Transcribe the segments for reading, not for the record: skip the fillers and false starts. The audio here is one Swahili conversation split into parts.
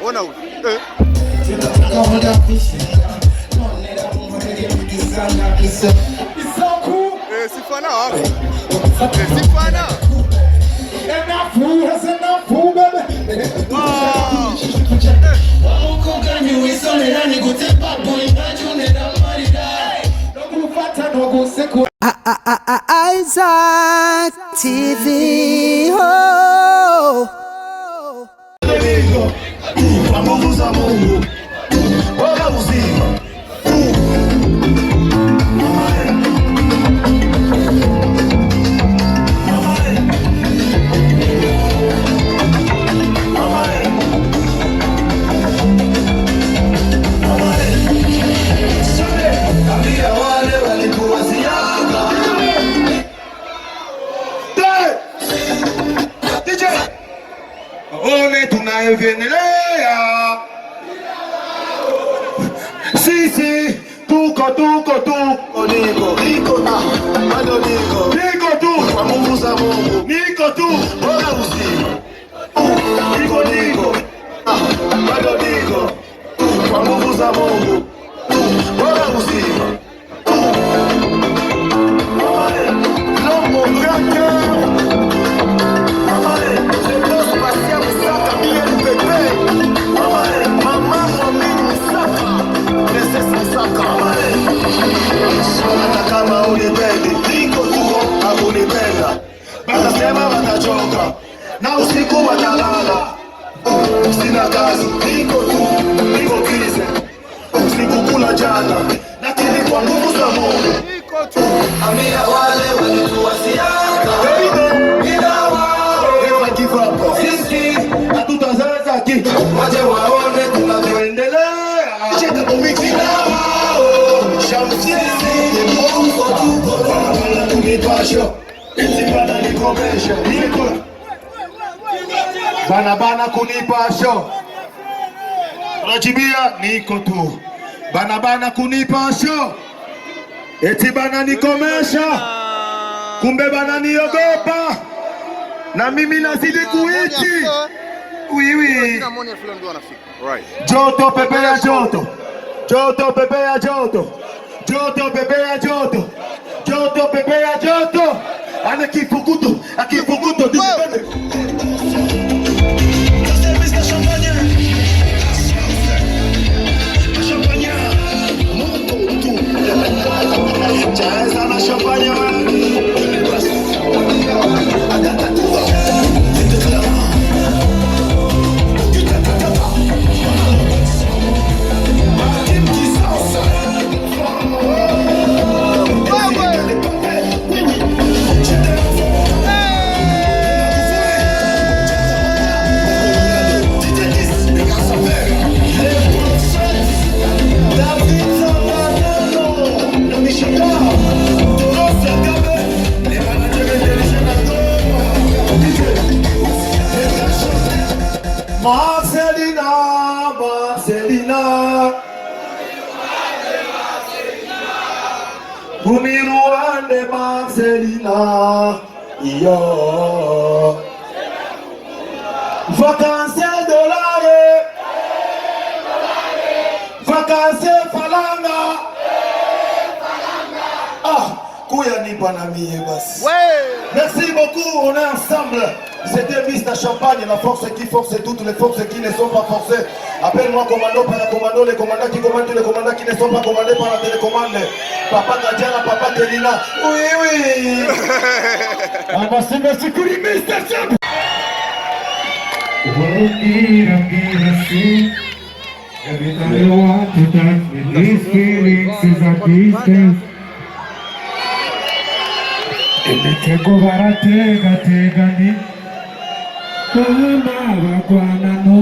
Ona huyu. Sifana wapi? Sifana. Isaac TV. Tunaendelea sisi tuko niko tu kwa nguvu za Mungu, niko tu bora uzima, niko bado niko kwa nguvu za Mungu, bora uzima. Kama unipendi, niko tu, hakunipenda. Batasema watachoka, na usiku watalala. Sina kazi, niko tu, niko kize. Sikukula jana, lakini kwa nguvu za Mungu niko tu. Amia wale walituwasiaka, bila wao never give up. Sisi hatutazaza kitu, waje waone tunavyoendelea. Cheka kumiki na wao, shamsi bana kunipa show. Unajibia niko tu. Bana kunipa show. Eti bana nikomesha. Kumbe bana niogopa. Na mimi nazidi kuichi. Oui. Joto pepea joto. Joto pepea joto. Joto pepea joto. Joto pepea joto. Ana kifukuto, akifukuto disipende. Chaza na champagne. Marcelina Umiruande Marcelina Iyo Vacances dolare Vacances falanga Kuya nipa na mie basi. Merci beaucoup, on est ensemble. C'était Mr Champagne, la force qui force toutes les forces qui ne sont pas forcées. Appelle-moi commando, paracommando, les commandants qui commandent, les commandants qui ne sont pas commandés par la télécommande. Papa Kadiana, Papa Telina. Oui. Merci pour Mr Champagne. Every time you want to touch me, these feelings is a distance. Imitego barategategani kama bagwanano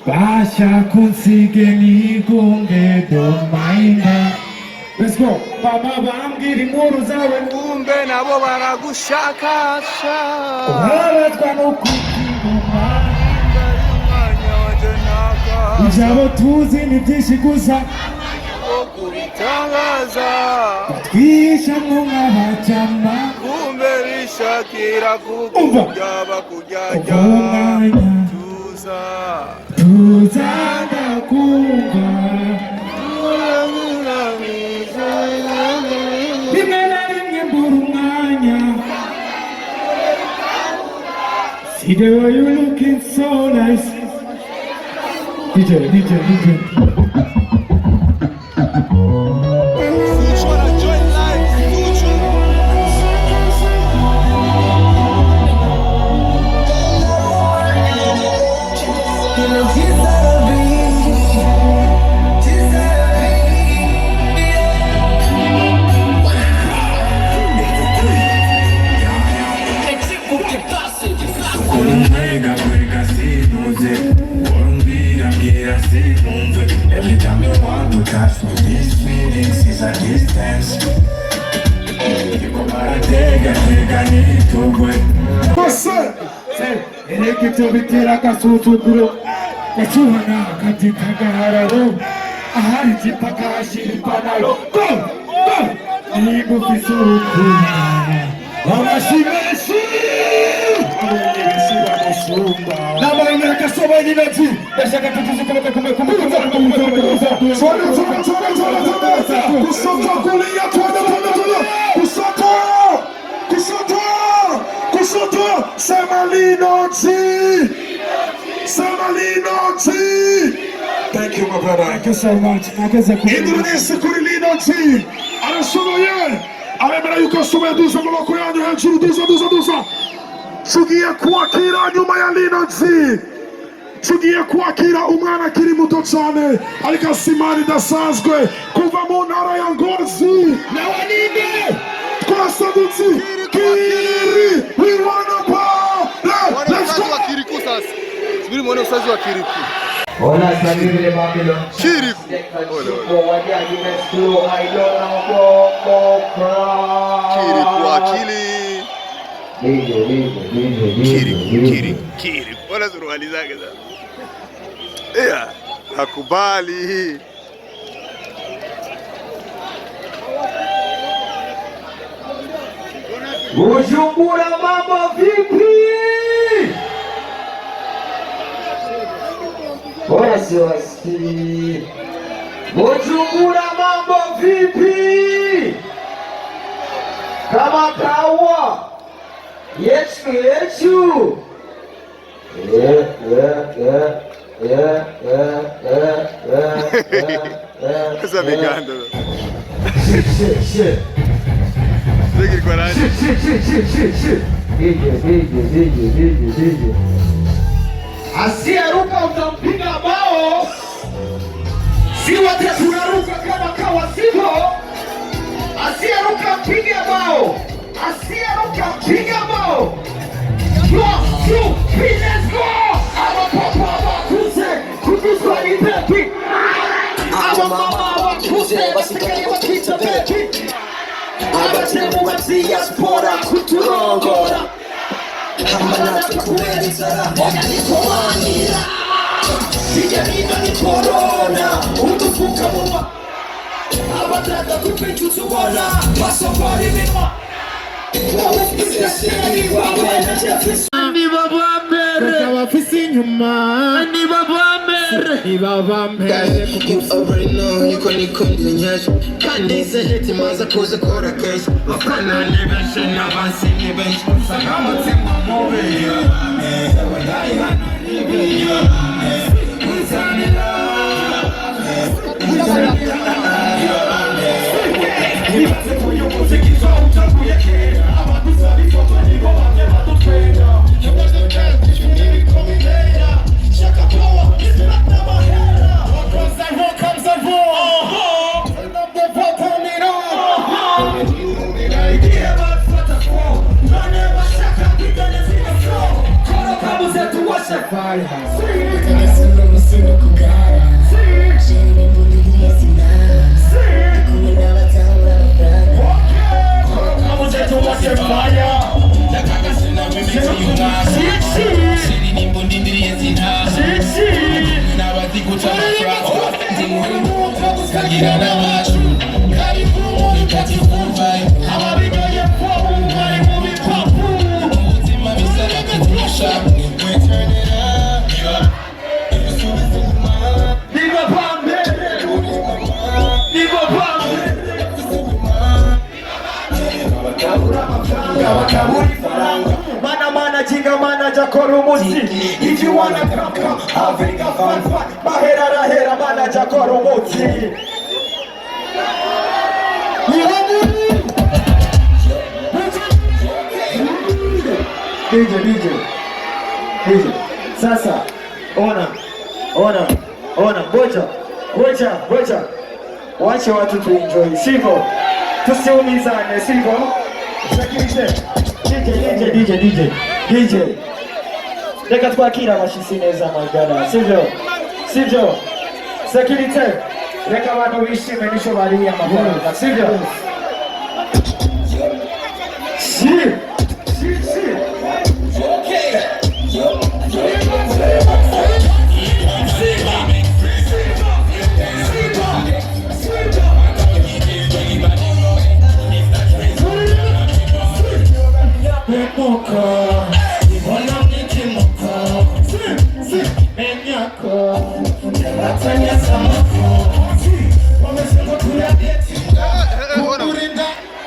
basha kunsigeni gonge domaina. Let's go. Baba bambwira inkuru zawe kumbe nabo baragushakasha urabazwa no kukiguma ijabo tuzi ni byinshi gusa kubitangaza batwisha nk'abacama kumbe bishakira kukujya bakujyajya kabisa. Tuzaga kumva rimwe rimwe mbura see the way you looking so nice. DJ every time you want to touch me, these feelings is a distance. You go para tega ni tugwe. Kosa eleke tobitera kasutu kuro kachuhana katika gararo ahari jipaka ashiri panalo go nigo fisuku amashimeshi Naba ingera kasoba yinati Dashaka tutuzuka kumekuza Kushoto kulia Kushoto Semalinochi Thank you my brother. Thank you so much. Indonesia Kurilinochi Arashono ye Alemera yuko sobe duza mloko yanyu hejuru duza Tugiye kwakira nyuma ya Linochi tugiye kwakira umwana kiri muto cyane ariko asimari dasanzwe kuva mu ntara ya Ngozi nawaninde twasadutse kiri we wanna party let's go Kiriku sasa subiri muone usazi wa Kiriku Hola Samir Babylon Kiriku Kiriku akili Kiri. Wala suruali zake sasa. Hakubali. Bujumbura mambo vipi? Bora siwasi. Bujumbura mambo vipi? Kama kawa. Yesu. Yeah. Sasa viganda. Shit. Ziki kwa nani? Shit. DJ. Asiyeruka utampiga bao. Si wote tunaruka kama kawa sivyo. Asiyeruka piga bao. Piga bao. 1, 2, 3, let's go! Kuduswani pepi. Mama wakuze, basikali wakita pepi. Abatemu watia spora kuturongora. Hamana tukuweni zara, wananikomanira. Sijanina ni corona, utufuka mwa. Abatata kupenchu tuwana, pasopari minwa. Ni wafisi nyuma ni baba mbere kukufabrino niko nikundinyesha kandi seheti maza kuza kora case afana ni benshi n'abansi ni benshi sagama tsimba mubi wallahi hano ni benshi uzanira nibaze kuyo muziki utakuye kera abagusa bifoto nibo bamwe badutwera Turn it up. Korumuzi. If you wanna come, Africa fun. Mahera rahera manager Korumuzi. DJ. Sasa, ona. Ngoja. Wache watu tuenjoy, sivyo? Tusiumizane, sivyo? DJ. Reka twakira amashyi neza magana, sivyo? Security, reka abantu bishime nisho bariye amafaranga, sivyo? Si.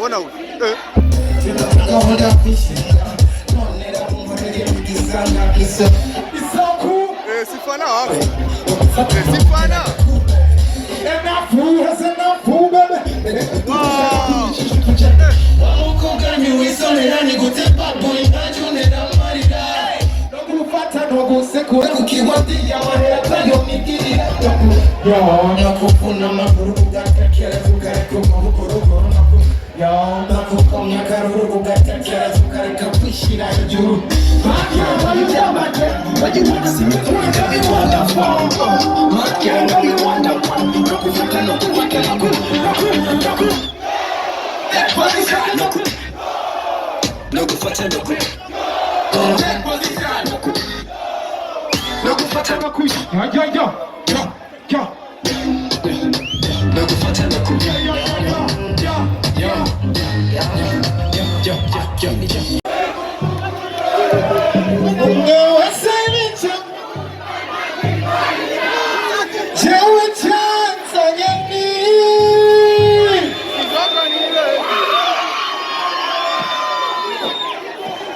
Ona sifana wapi? Sifana.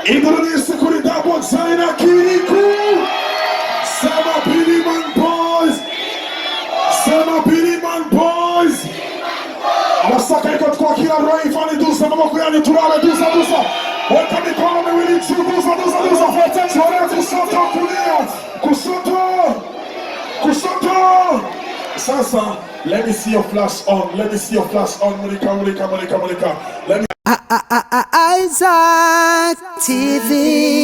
Indonesiya Security Botswana Kiriku. Sama Piliman Boys. Abasaka iko twakira Raifani dusa maboko yanyu turale dusa. Weka mikono miwili juu dusa. Tuone kushoto. Sasa, let me see your flash on. Mulika. Let me Isaac TV.